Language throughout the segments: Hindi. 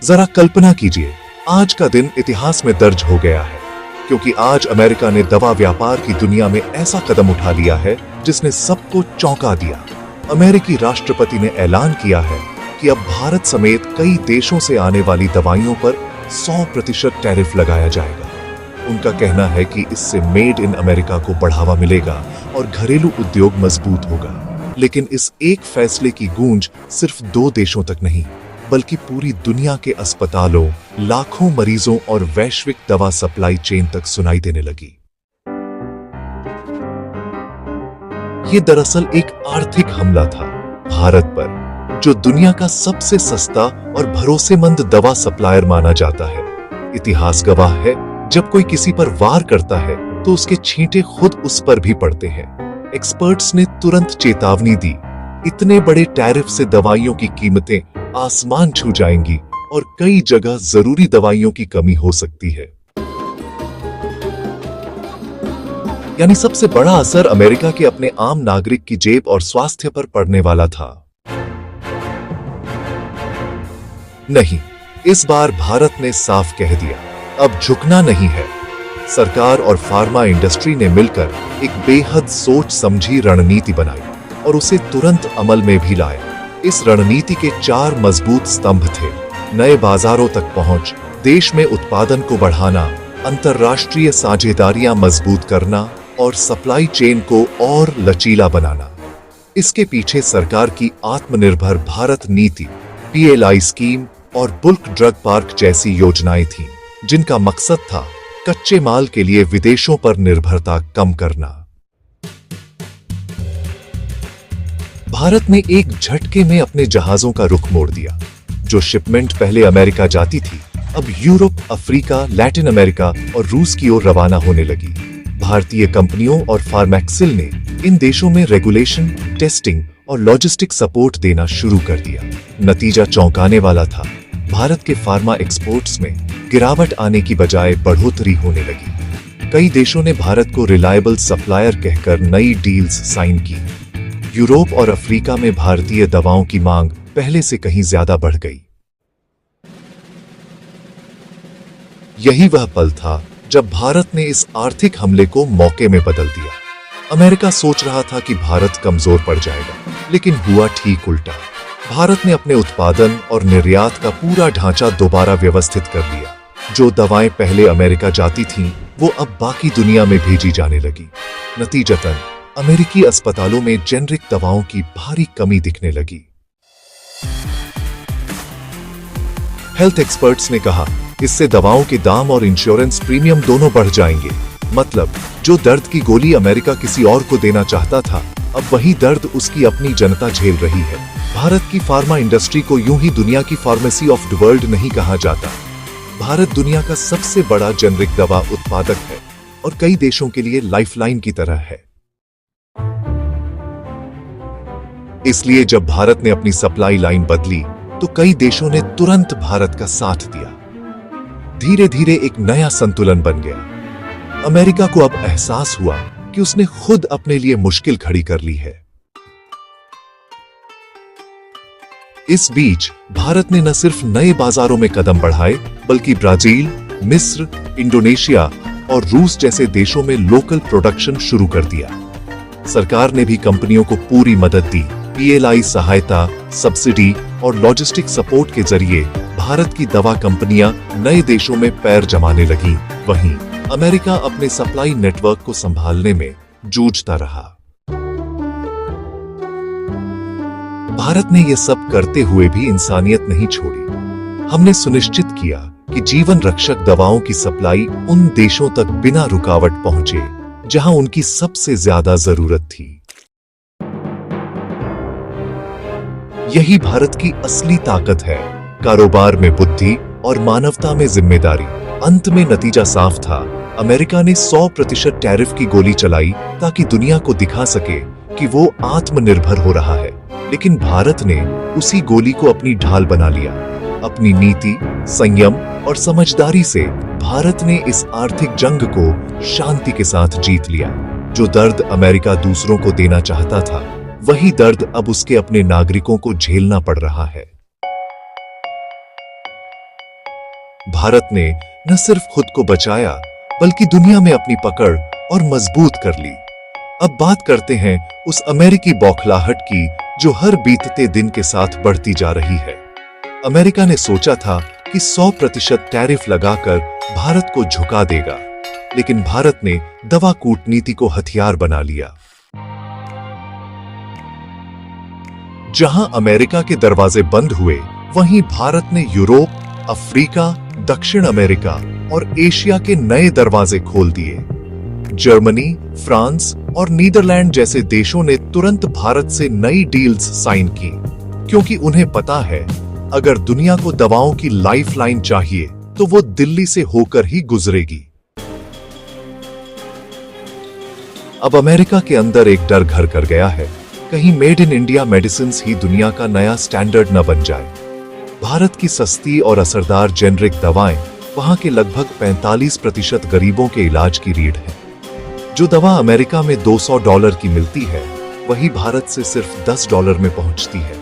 जरा कल्पना कीजिए, आज का दिन इतिहास में दर्ज हो गया है, क्योंकि आज अमेरिका ने दवा व्यापार की दुनिया में ऐसा कदम उठा लिया है जिसने सबको चौंका दिया। अमेरिकी राष्ट्रपति ने ऐलान किया है कि अब भारत समेत कई देशों से आने वाली दवाइयों पर 100% टैरिफ लगाया जाएगा। उनका कहना है कि इससे मेड इन अमेरिका को बढ़ावा मिलेगा और घरेलू उद्योग मजबूत होगा। लेकिन इस एक फैसले की गूंज सिर्फ 2 देशों तक नहीं, बल्कि पूरी दुनिया के अस्पतालों, लाखों मरीजों और वैश्विक दवा सप्लाई चेन तक सुनाई देने लगी। ये दरअसल एक आर्थिक हमला था भारत पर, जो दुनिया का सबसे सस्ता और भरोसेमंद दवा सप्लायर माना जाता है। इतिहास गवाह है, जब कोई किसी पर वार करता है तो उसके छींटे खुद उस पर भी पड़ते हैं। एक्सपर्ट्स ने तुरंत चेतावनी दी, इतने बड़े टैरिफ से दवाइयों की कीमतें आसमान छू जाएंगी और कई जगह जरूरी दवाइयों की कमी हो सकती है। यानी सबसे बड़ा असर अमेरिका के अपने आम नागरिक की जेब और स्वास्थ्य पर पड़ने वाला था। नहीं, इस बार भारत ने साफ कह दिया, अब झुकना नहीं है। सरकार और फार्मा इंडस्ट्री ने मिलकर एक बेहद सोच समझी रणनीति बनाई और उसे तुरंत अमल में भी लाए। इस रणनीति के 4 मजबूत स्तंभ थे: नए बाजारों तक पहुंच, देश में उत्पादन को बढ़ाना, अंतर्राष्ट्रीय साझेदारियां मजबूत करना और सप्लाई चेन को और लचीला बनाना। इसके पीछे सरकार की आत्मनिर्भर भारत नीति, PLI स्कीम और बुल्क ड्रग पार्क जैसी योजनाएं थीं, जिनका मकसद था कच्चे माल के लिए विदेशों पर निर्भरता कम करना। भारत ने एक झटके में अपने जहाजों का रुख मोड़ दिया। जो शिपमेंट पहले अमेरिका जाती थी, अब यूरोप, अफ्रीका, लैटिन अमेरिका और रूस की ओर रवाना होने लगी। भारतीय कंपनियों और फार्मैक्सिल ने इन देशों में रेगुलेशन, टेस्टिंग और लॉजिस्टिक सपोर्ट देना शुरू कर दिया। नतीजा चौंकाने वाला था। भारत के फार्मा एक्सपोर्ट्स में गिरावट आने की बजाय बढ़ोतरी होने लगी। कई देशों ने भारत को रिलायबल सप्लायर कहकर नई डील्स साइन की। यूरोप और अफ्रीका में भारतीय दवाओं की मांग पहले से कहीं ज्यादा बढ़ गई। यही वह पल था जब भारत ने इस आर्थिक हमले को मौके में बदल दिया। अमेरिका सोच रहा था कि भारत कमजोर पड़ जाएगा, लेकिन हुआ ठीक उल्टा। भारत ने अपने उत्पादन और निर्यात का पूरा ढांचा दोबारा व्यवस्थित कर लिया। जो दवाएं पहले अमेरिका जाती थीं, वो अब बाकी दुनिया में भेजी जाने लगी। नतीजतन अमेरिकी अस्पतालों में जेनरिक दवाओं की भारी कमी दिखने लगी। हेल्थ एक्सपर्ट्स ने कहा, इससे दवाओं के दाम और इंश्योरेंस प्रीमियम दोनों बढ़ जाएंगे। मतलब, जो दर्द की गोली अमेरिका किसी और को देना चाहता था, अब वही दर्द उसकी अपनी जनता झेल रही है। भारत की फार्मा इंडस्ट्री को यूं ही दुनिया की फार्मेसी ऑफ द वर्ल्ड नहीं कहा जाता। भारत दुनिया का सबसे बड़ा जेनरिक दवा उत्पादक है और कई देशों के लिए लाइफलाइन की तरह है। इसलिए जब भारत ने अपनी सप्लाई लाइन बदली, तो कई देशों ने तुरंत भारत का साथ दिया। धीरे धीरे एक नया संतुलन बन गया। अमेरिका को अब एहसास हुआ कि उसने खुद अपने लिए मुश्किल खड़ी कर ली है। इस बीच भारत ने न सिर्फ नए बाजारों में कदम बढ़ाए, बल्कि ब्राजील, मिस्र, इंडोनेशिया और रूस जैसे देशों में लोकल प्रोडक्शन शुरू कर दिया। सरकार ने भी कंपनियों को पूरी मदद दी। PLI सहायता, सब्सिडी और लॉजिस्टिक सपोर्ट के जरिए भारत की दवा कंपनियां नए देशों में पैर जमाने लगी। वहीं अमेरिका अपने सप्लाई नेटवर्क को संभालने में जूझता रहा। भारत ने यह सब करते हुए भी इंसानियत नहीं छोड़ी। हमने सुनिश्चित किया कि जीवन रक्षक दवाओं की सप्लाई उन देशों तक बिना रुकावट पहुंचे जहां उनकी सबसे ज्यादा जरूरत थी। यही भारत की असली ताकत है, कारोबार में बुद्धि और मानवता में जिम्मेदारी। अंत में नतीजा साफ था। अमेरिका ने 100% टैरिफ की गोली चलाई ताकि दुनिया को दिखा सके कि वो आत्मनिर्भर हो रहा है। लेकिन भारत ने उसी गोली को अपनी ढाल बना लिया। अपनी नीति, संयम और समझदारी से भारत ने इस आर्थिक जंग को शांति के साथ जीत लिया। जो दर्द अमेरिका दूसरों को देना चाहता था, वही दर्द अब उसके अपने नागरिकों को झेलना पड़ रहा है। भारत ने न सिर्फ खुद को बचाया बल्कि दुनिया में अपनी पकड़ और मजबूत कर ली। अब बात करते हैं उस अमेरिकी बौखलाहट की जो हर बीतते दिन के साथ बढ़ती जा रही है। अमेरिका ने सोचा था कि 100% टैरिफ लगाकर भारत को झुका देगा, लेकिन भारत ने दवा कूटनीति को हथियार बना लिया। जहां अमेरिका के दरवाजे बंद हुए, वहीं भारत ने यूरोप, अफ्रीका, दक्षिण अमेरिका और एशिया के नए दरवाजे खोल दिए। जर्मनी, फ्रांस और नीदरलैंड जैसे देशों ने तुरंत भारत से नई डील्स साइन की, क्योंकि उन्हें पता है अगर दुनिया को दवाओं की लाइफलाइन चाहिए तो वो दिल्ली से होकर ही गुजरेगी। अब अमेरिका के अंदर एक डर घर कर गया है, कहीं मेड इन इंडिया मेडिसिन्स ही दुनिया का नया स्टैंडर्ड न बन जाए। भारत की सस्ती और असरदार जेनरिक दवाएं वहां के लगभग 45% गरीबों के इलाज की रीढ़ है। जो दवा अमेरिका में $200 की मिलती है, वही भारत से सिर्फ $10 में पहुंचती है।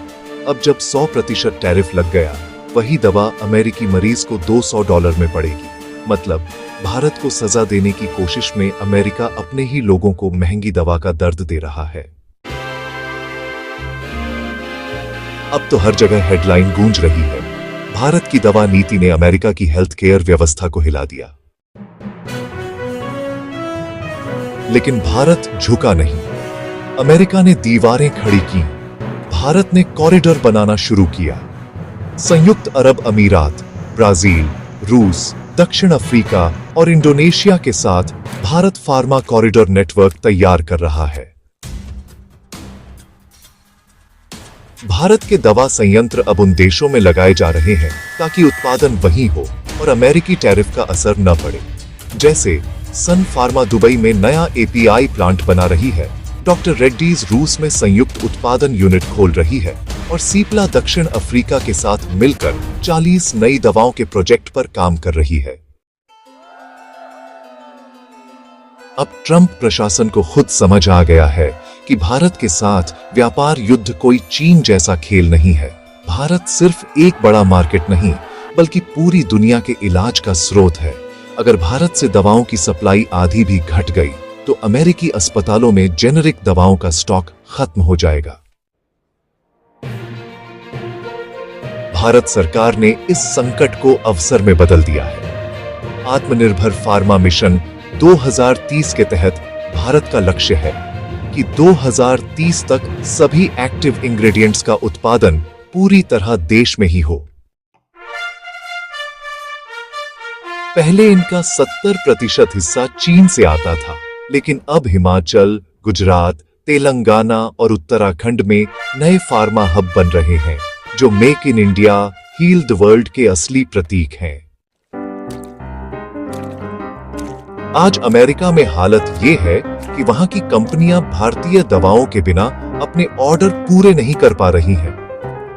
अब जब 100% टैरिफ लग गया, वही दवा अमेरिकी मरीज को $200 में पड़ेगी। मतलब भारत को सजा देने की कोशिश में अमेरिका अपने ही लोगों को महंगी दवा का दर्द दे रहा है। अब तो हर जगह हेडलाइन गूंज रही है, भारत की दवा नीति ने अमेरिका की हेल्थ केयर व्यवस्था को हिला दिया। लेकिन भारत झुका नहीं। अमेरिका ने दीवारें खड़ी की, भारत ने कॉरिडोर बनाना शुरू किया। संयुक्त अरब अमीरात, ब्राजील, रूस, दक्षिण अफ्रीका और इंडोनेशिया के साथ भारत फार्मा कॉरिडोर नेटवर्क तैयार कर रहा है। भारत के दवा संयंत्र अब उन देशों में लगाए जा रहे हैं ताकि उत्पादन वहीं हो और अमेरिकी टैरिफ का असर न पड़े। जैसे सन फार्मा दुबई में नया एपीआई प्लांट बना रही है, डॉक्टर रेड्डीज रूस में संयुक्त उत्पादन यूनिट खोल रही है और सीप्ला दक्षिण अफ्रीका के साथ मिलकर 40 नई दवाओं के प्रोजेक्ट पर काम कर रही है। अब ट्रंप प्रशासन को खुद समझ आ गया है कि भारत के साथ व्यापार युद्ध कोई चीन जैसा खेल नहीं है। भारत सिर्फ एक बड़ा मार्केट नहीं, बल्कि पूरी दुनिया के इलाज का स्रोत है। अगर भारत से दवाओं की सप्लाई आधी भी घट गई, तो अमेरिकी अस्पतालों में जेनेरिक दवाओं का स्टॉक खत्म हो जाएगा। भारत सरकार ने इस संकट को अवसर में बदल दिया है। आत्मनिर्भर फार्मा मिशन 2030 के तहत भारत का लक्ष्य है कि 2030 तक सभी एक्टिव इंग्रेडिएंट्स का उत्पादन पूरी तरह देश में ही हो। पहले इनका 70% हिस्सा चीन से आता था, लेकिन अब हिमाचल, गुजरात, तेलंगाना और उत्तराखंड में नए फार्मा हब बन रहे हैं, जो make in India, heal the world के असली प्रतीक हैं। आज अमेरिका में हालत ये है कि वहां की कंपनियां भारतीय दवाओं के बिना अपने ऑर्डर पूरे नहीं कर पा रही हैं।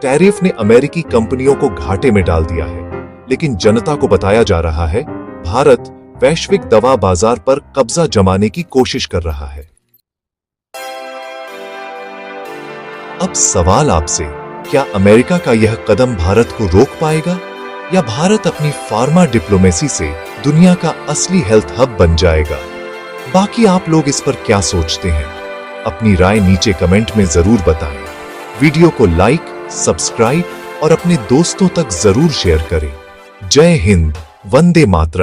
टैरिफ ने अमेरिकी कंपनियों को घाटे में डाल दिया है, लेकिन जनता को बताया जा रहा है भारत वैश्विक दवा बाजार पर कब्जा जमाने की कोशिश कर रहा है। अब सवाल आपसे, क्या अमेरिका का यह कदम भारत को रोक पाएगा, या भारत अपनी फार्मा डिप्लोमेसी से दुनिया का असली हेल्थ हब बन जाएगा? बाकी आप लोग इस पर क्या सोचते हैं? अपनी राय नीचे कमेंट में जरूर बताएं। वीडियो को लाइक, सब्सक्राइब और अपने दोस्तों तक जरूर शेयर करें। जय हिंद, वंदे मातरम।